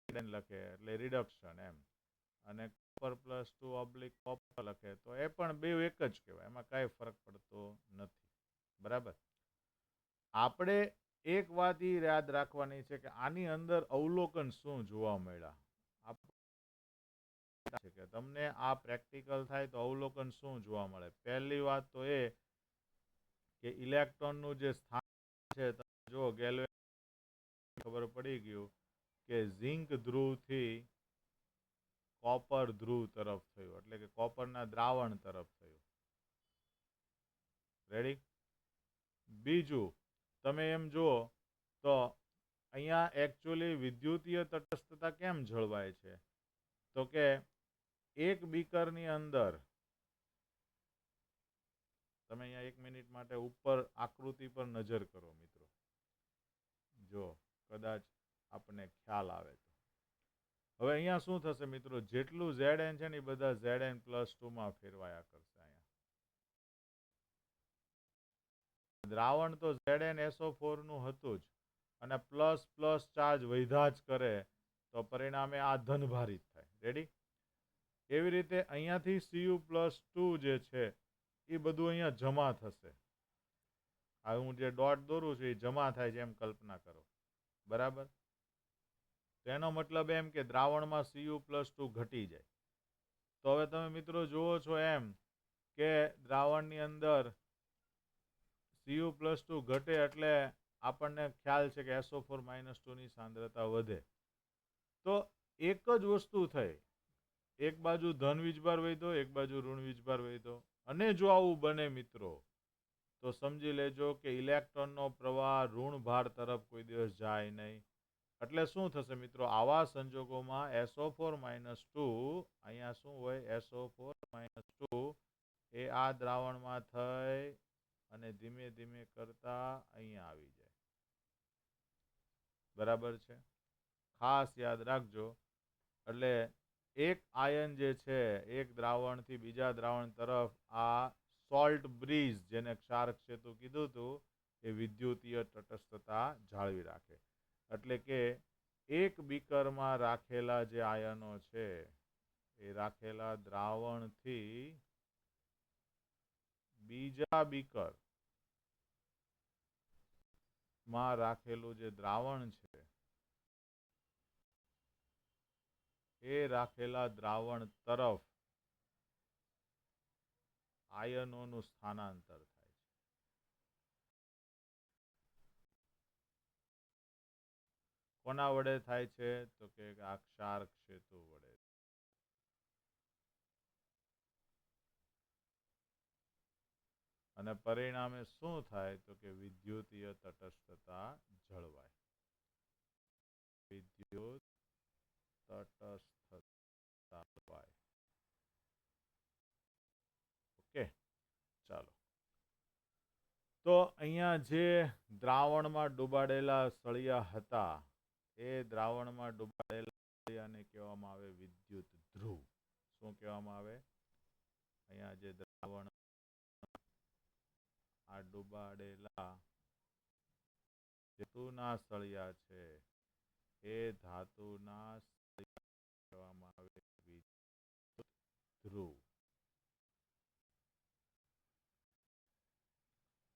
Zn લખે એટલે રિડક્શન એમ, અને કોપર+2 કોપર લખે તો એ પણ બે એક જ કહેવાય, એમાં કાંઈ ફરક પડતો નથી. બરાબર? આપણે એક વાત એ યાદ રાખવાની છે કે આની અંદર અવલોકન શું જોવા મળ્યા છે કે તમને આ પ્રેક્ટિકલ થાય તો અવલોકન શું જોવા મળે. પહેલી વાત તો એ કે ઇલેક્ટ્રોનનું જે સ્થાન છે, તમે જો ગેલ્વેન ખબર પડી ગયું કે ઝિંક ધ્રુવથી કોપર ધ્રુવ તરફ થયું એટલે કે કોપરના દ્રાવણ તરફ થયું. રેડી? બીજું તમે એમ જુઓ તો અહીંયા એકચ્યુઅલી વિદ્યુતીય તટસ્થતા કેમ જળવાય છે? તો કે એક બીકરની અંદર તમે અહીંયા 1 મિનિટ માટે ઉપર આકૃતિ પર નજર કરો મિત્રો, જો કદાચ આપણને ખ્યાલ આવે તો. હવે અહીંયા શું થશે મિત્રો, જેટલું Zn છે ને એ બધા Zn+2 માં ફેરવાયા કરશે. અહીંયા દ્રાવણ તો ZnSO4 નું હતું જ, અને પ્લસ પ્લસ ચાર્જ વધ્યા જ કરે તો પરિણામે આ ધનભારિત થાય. રેડી? એવી રીતે અહીંયાથી Cu+2 જે છે એ બધું અહીંયા જમા થશે. આ હું જે ડોટ દોરું છું એ જમા થાય છે એમ કલ્પના કરો. બરાબર? તેનો મતલબ એમ કે દ્રાવણમાં Cu+2 ઘટી જાય. તો હવે તમે મિત્રો જુઓ છો એમ કે દ્રાવણની અંદર Cu+2 ઘટે એટલે આપણને ખ્યાલ છે કે SO4-2 ની સાંદ્રતા વધે. તો એક જ વસ્તુ થઈ, એક બાજુ ધન વીજભાર વધ્યો, એક બાજુ ઋણ વીજભાર વધ્યો. અને જો આવું બને મિત્રો તો સમજી લેજો કે ઇલેક્ટ્રોનનો પ્રવાહ ઋણ ભાર તરફ કોઈ દિવસ જાય નહીં, એટલે શું થશે મિત્રો, આવા સંજોગોમાં SO4-2 અહીંયા શું હોય, SO4-2 એ આ દ્રાવણમાં થઈ અને ધીમે ધીમે કરતા અહીંયા આવી જાય. બરાબર છે, ખાસ યાદ રાખજો. એટલે એક આયન જે છે એક દ્રાવણથી બીજા દ્રાવણ તરફ આ સોલ્ટ બ્રીઝ, જેને ક્ષાર ક્ષેત્ર કીધું હતું, એ વિદ્યુતીય તટસ્થતા જાળવી રાખે. એટલે કે એક બીકરમાં રાખેલા જે આયનો છે એ રાખેલા દ્રાવણથી બીજા બીકર માં રાખેલું જે દ્રાવણ છે એ રાખેલા દ્રાવણ તરફ આયનોનું સ્થાનાંતર થાય છે. કોના વડે થાય છે, તો કે આ ક્ષાર ક્ષેત્ર વડે. અને પરિણામે શું થાય, તો કે વિદ્યુતીય તટસ્થતા જળવાય. વિદ્યુત તટસ્થતા જળવાય. ઓકે, ચાલો. તો અહીંયા જે દ્રાવણમાં ડૂબાડેલા સળિયા હતા એ દ્રાવણમાં ડૂબાડેલા સળિયાને કહેવામાં આવે વિદ્યુત ધ્રુવ. શું કહેવામાં આવે, અહીંયા જે દ્રાવણ આ ડૂબાડેલા ધાતુના સળિયા છે એ ધાતુના સળિયા કહેવામાં આવે વિદ્યુત ધ્રુવ.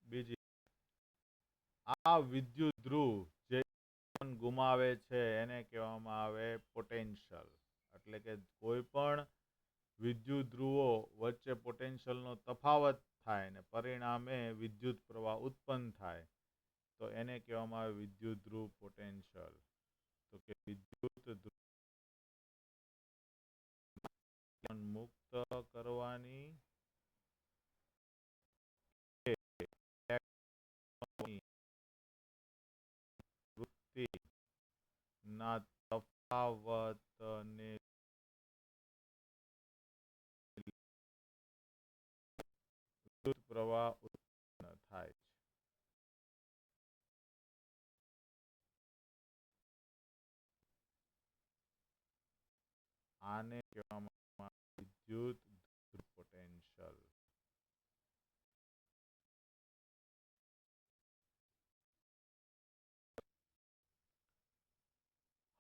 બીજી, આ વિદ્યુત ધ્રુવ જે ગુમાવે છે એને કહેવામાં આવે પોટેન્શિયલ. એટલે કે કોઈ પણ વિદ્યુત ધ્રુવો વચ્ચે પોટેન્શિયલનો તફાવત થાય ને પરિણામે વિદ્યુત પ્રવાહ ઉત્પન્ન થાય તો એને કહેવામાં આવે વિદ્યુત ધ્રુવ પોટેન્શિયલ. તો કે વિદ્યુત ધ્રુવ મુક્ત કરવાની વૃત્તિના તફાવતને વિદ્યુત પ્રવાહ ઉત્પન્ન થાય છે. આને કહેવામાં આવે વિદ્યુત ધ્રુવ પોટેન્શિયલ.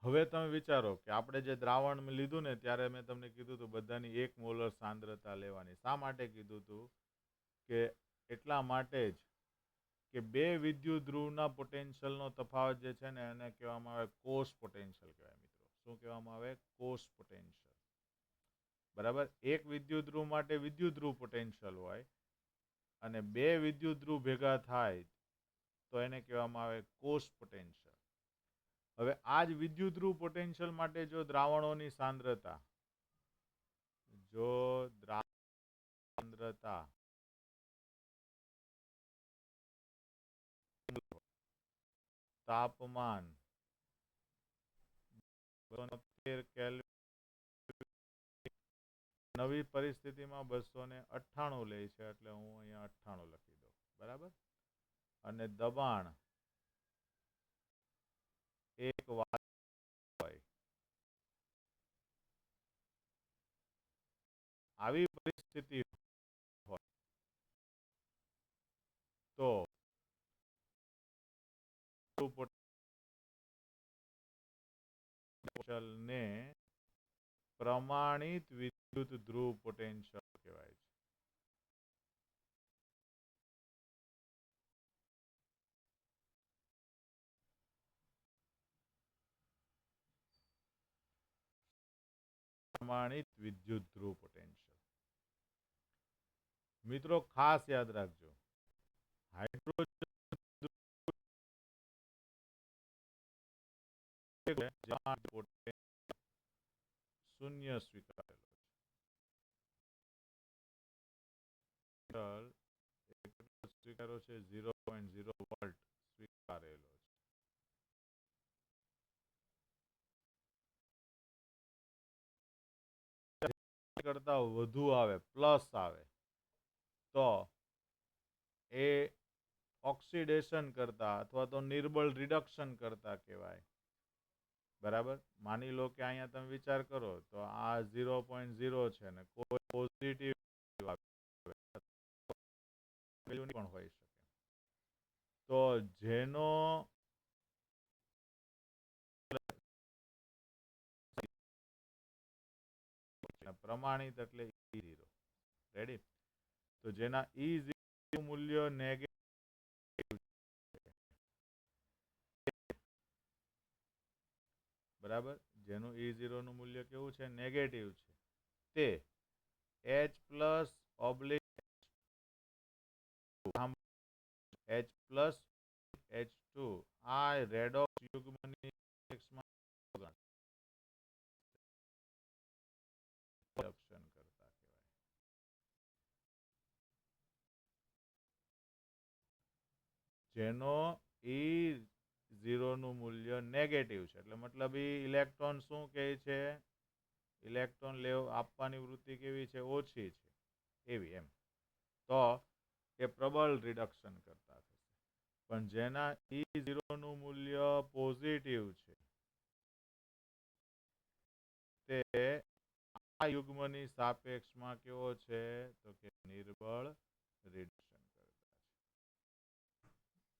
હવે તમે વિચારો કે આપણે જે દ્રાવણ લીધું ને ત્યારે મેં તમને કીધું હતું બધાની 1 મોલર સાંદ્રતા લેવાની. શા માટે કીધું હતું, કે એટલા માટે જ કે બે વિદ્યુત ધ્રુવના પોટેન્શિયલનો તફાવત જે છે ને એને કહેવામાં આવે કોસ પોટેન્શિયલ કહેવાય મિત્રો. શું કહેવામાં આવે, કોસ પોટેન્શિયલ. બરાબર, એક વિદ્યુત ધ્રુવ માટે વિદ્યુત ધ્રુવ પોટેન્શિયલ હોય અને બે વિદ્યુત ધ્રુવ ભેગા થાય તો એને કહેવામાં આવે કોસ પોટેન્શિયલ. હવે આ જ વિદ્યુત ધ્રુવ પોટેન્શિયલ માટે જો દ્રાવણોની સાંદ્રતા તાપમાન 273 કેલ્વિન, નવી પરિસ્થિતિમાં 298 લે છે એટલે હું અહીંયા 98 લખી દઉં. બરાબર, અને દબાણ 1 વાર હોય, આવી પરિસ્થિતિ હોય તો પોટેન્શિયલને પ્રમાણિત વિદ્યુત ધ્રુવ પોટેન્શિયલ કહેવાય છે. પ્રમાણિત વિદ્યુત ધ્રુવ પોટેન્શિયલ. મિત્રો ખાસ યાદ રાખજો, હાઇડ્રોજન શૂન્ય સ્વીકારેલો સ્વીકારો છે 0.0 વોલ્ટ સ્વીકારેલો છે. કરતા વધુ આવે, પ્લસ આવે, તો એ ઓક્સિડેશન કરતા અથવા તો નિર્બળ રિડક્શન કરતા કહેવાય. બરાબર. માની લો કે અહીંયા તમે વિચાર કરો તો આ 0.0 છે ને કોઈ પોઝિટિવ વેલ્યુ પણ હોઈ શકે. તો જેનો પ્રમાણિત એટલે E0. રેડી? તો જેના E0 મૂલ્ય નેગેટિવ, બરાબર, જેનું E0 નું મૂલ્ય કેવું છે? નેગેટિવ છે. તે H પ્લસ ઓબ્લિક H+H2 આ રેડોક્સ યુગ્મની રિડક્શન કરતા કહેવાય. જેનો E0 નું મૂલ્ય નેગેટિવ છે, એટલે મતલબ ઇલેક્ટ્રોન શું કહે છે? ઇલેક્ટ્રોન આપવાની વૃત્તિ કેવી છે? ઓછી છે, એવી એમ. તો એ પ્રબળ રિડક્શન કરતા થશે. પણ જેના E0 નું મૂલ્ય પોઝિટિવ છે, તે આ યુગ્મની સાપેક્ષમાં કેવો છે? તો કે નિર્બળ રિડક્શન કરતા છે.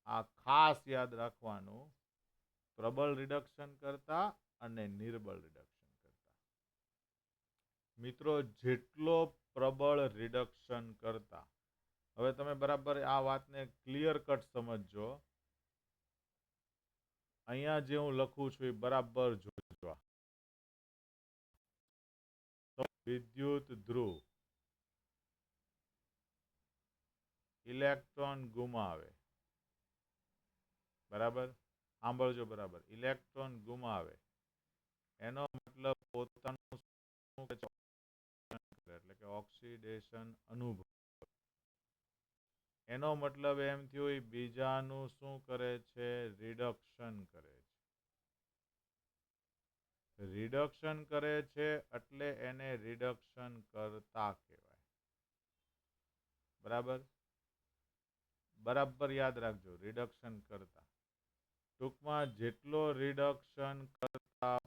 આ ખાસ યાદ રાખવાનું, પ્રબળ રિડક્શન કરતા અને નિર્બળ રિડક્શન કરતા. મિત્રો, જેટલો પ્રબળ રિડક્શન કરતા, હવે તમે બરાબર આ વાતને ક્લિયર કટ સમજજો. અહીંયા જે હું લખું છું એ બરાબર જોજો. તો વિદ્યુત ધ્રુવ ઇલેક્ટ્રોન ગુમાવે, બરાબર, સાંભળજો બરાબર, ઇલેક્ટ્રોન ગુમાવે એનો મતલબ પોતાનું એટલે કે ઓક્સિડેશન અનુભવ. એનો મતલબ એમ થયું બીજાનું શું કરે છે? રિડક્શન કરે છે. રિડક્શન કરે છે એટલે એને રિડક્શન કરતા કહેવાય. બરાબર? બરાબર યાદ રાખજો, રિડક્શન કરતા. ટૂંકમાં જેટલો રિડક્શન કરતા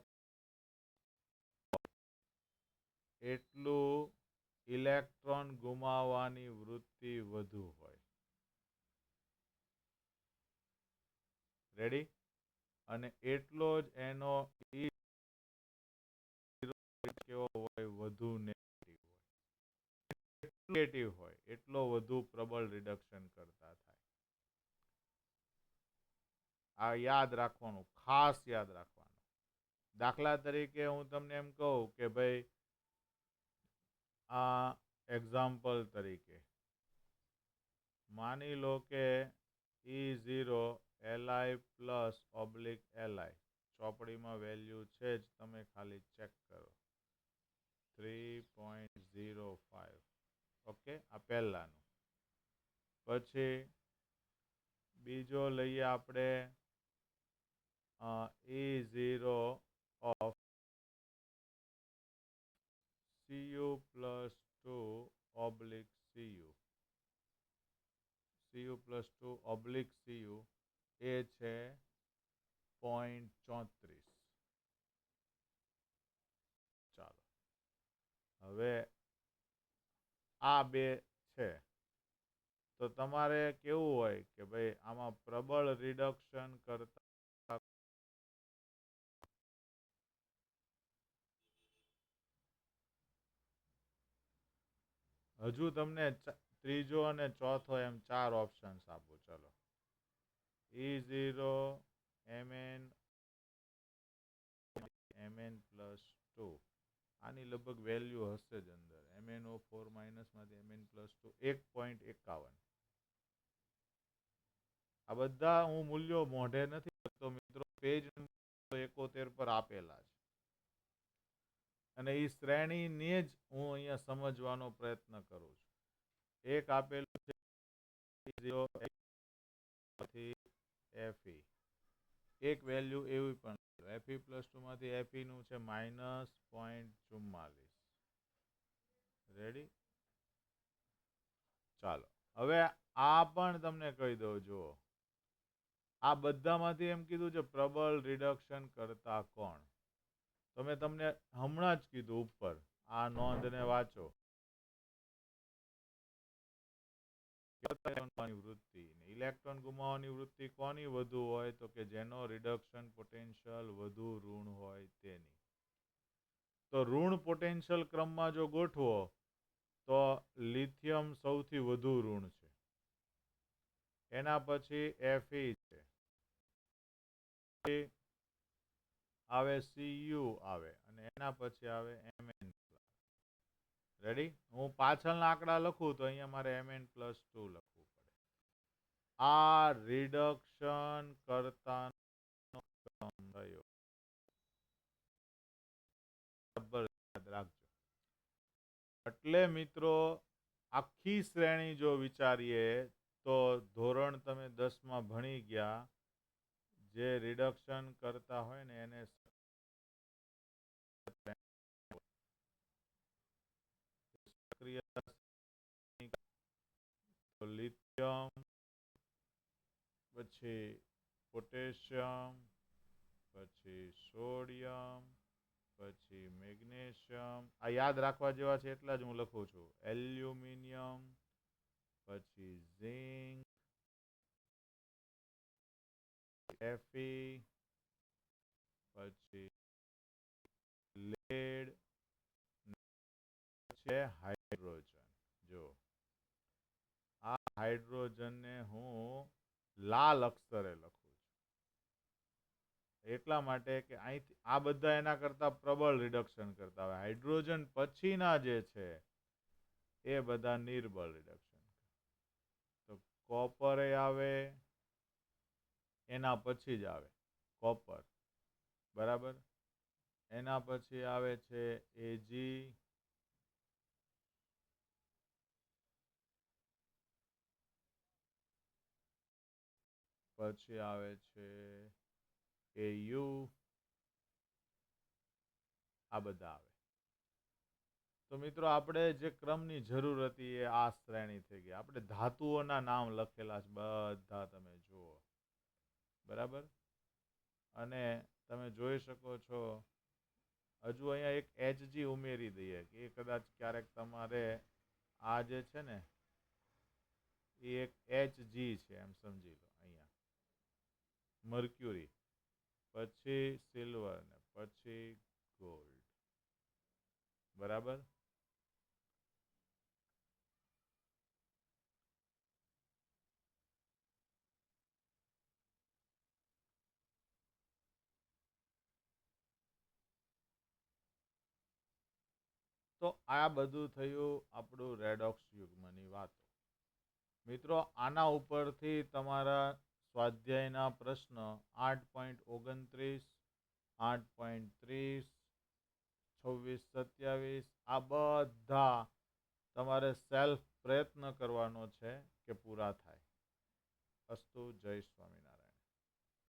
એટલું ઇલેક્ટ્રોન ગુમાવવાની વૃત્તિ વધુ હોય. રેડી? અને એટલો જ એનો કેવો હોય? વધુ નેગેટિવ હોય. નેગેટિવ હોય એટલો વધુ પ્રબળ રિડક્શન કરતા થાય. આ યાદ રાખવાનું, ખાસ યાદ રાખવાનું. દાખલા તરીકે હું તમને એમ કહું કે ભાઈ આ એક્ઝામ્પલ તરીકે માની લો કે E0 Li plus oblique Li, ચોપડીમાં વેલ્યુ છે જ, તમે ખાલી ચેક કરો, 3.05. ઓકે, આ પહેલાનું. પછી બીજો લઈએ આપણે E0 of Cu plus 2 oblique Cu. Cu plus 2 oblique Cu એ છે 0.34. ચાલો, હવે આ બે છે. તો તમારે કેવું હોય કે ભાઈ આમાં પ્રબળ રિડક્શન કરતા હજુ તમને ત્રીજો અને ચોથો એમ 4 ઓપ્શન્સ આપું. ચલો, E0 Mn પ્લસ 2, આની લગભગ વેલ્યુ હશે જ અંદર. MnO4 માઇનસમાંથી Mn plus 2 1.51. આ બધા હું મૂલ્યો મોઢે નથી લખતો મિત્રો, પેજ નંબર 71 પર આપેલા છે. અને એ શ્રેણીને જ હું અહીંયા સમજવાનો પ્રયત્ન કરું છું. એક આપેલું છે Fe. એક વેલ્યુ એવી પણ Fe પ્લસ 2 માંથી Fe નું છે -0.44. રેડી? ચાલો હવે આ પણ તમને કહી દઉં. જુઓ, આ બધામાંથી એમ કીધું છે પ્રબળ રિડક્શન કરતા કોણ. તો મેં તમને હમણાં જ કીધું ઉપર, આ નોંધને વાંચો. વૃત્તિ ઇલેક્ટ્રોન ગુમાવવાની વૃત્તિ કોની વધુ હોય? તો કે જેનો રિડક્શન પોટેન્શિયલ વધુ ઋણ હોય તેની. તો ઋણ પોટેન્શિયલ ક્રમમાં જો ગોઠવો તો લિથિયમ સૌથી વધુ ઋણ છે. એના પછી Fe છે, આવે Cu આવે, અને એના પછી આવે Mn. રેડી? હું પાછળના આંકડા લખું તો અહીંયા મારે Mn+2 લખવું પડે. આ રિડક્શન કરતાનો ક્રમ થયો. યાદ રાખજો. એટલે મિત્રો આખી શ્રેણી જો વિચારીએ તો ધોરણ તમે 10માં ભણી ગયા, જે રિડક્શન કરતા હોય ને એને લિથિયમ, પછી પોટેશિયમ, પછી સોડિયમ, પછી મેગ્નેશિયમ. આ યાદ રાખવા જેવા છે એટલા જ હું લખું છું. એલ્યુમિનિયમ, પછી ઝિંક, Fe, પછી લેડ, છે હાઇડ્રોજન. જો આ હાઇડ્રોજનને હું લાલ અક્ષરે લખું છું એટલા માટે કે અહીંથી આ બધા એના કરતા પ્રબળ રિડક્શન કરતા હોય. હાઇડ્રોજન પછીના જે છે એ બધા નિર્બળ રિડક્શન. તો કોપર આવે, એના પછી જ આવે કોપર. બરાબર? એના પછી આવે છે Ag, પછી આવે છે Au, આ બધા આવે. તો મિત્રો આપણે જે ક્રમની જરૂર હતી એ આ શ્રેણી થઈ ગઈ. આપણે ધાતુઓના નામ લખેલા છે બધા, તમે જુઓ. બરાબર? અને તમે જોઈ શકો છો હજુ અહીંયા એક Hg ઉમેરી દઈએ કે એ કદાચ ક્યારેક તમારે આ જે છે ને એ એક Hg છે એમ સમજી લો. અહીંયા મર્ક્યુરી, પછી સિલ્વર, ને પછી ગોલ્ડ. બરાબર? તો આ બધું થયું આપણું રેડોક્સ યુગ્મની વાતો. મિત્રો આના ઉપરથી તમારા સ્વાધ્યાયના પ્રશ્ન 8.29, 8.30, 26, 27 આ બધા તમારે સેલ્ફ પ્રયત્ન કરવાનો છે કે પૂરા થાય. અસ્તુ. જય સ્વામિનારાયણ.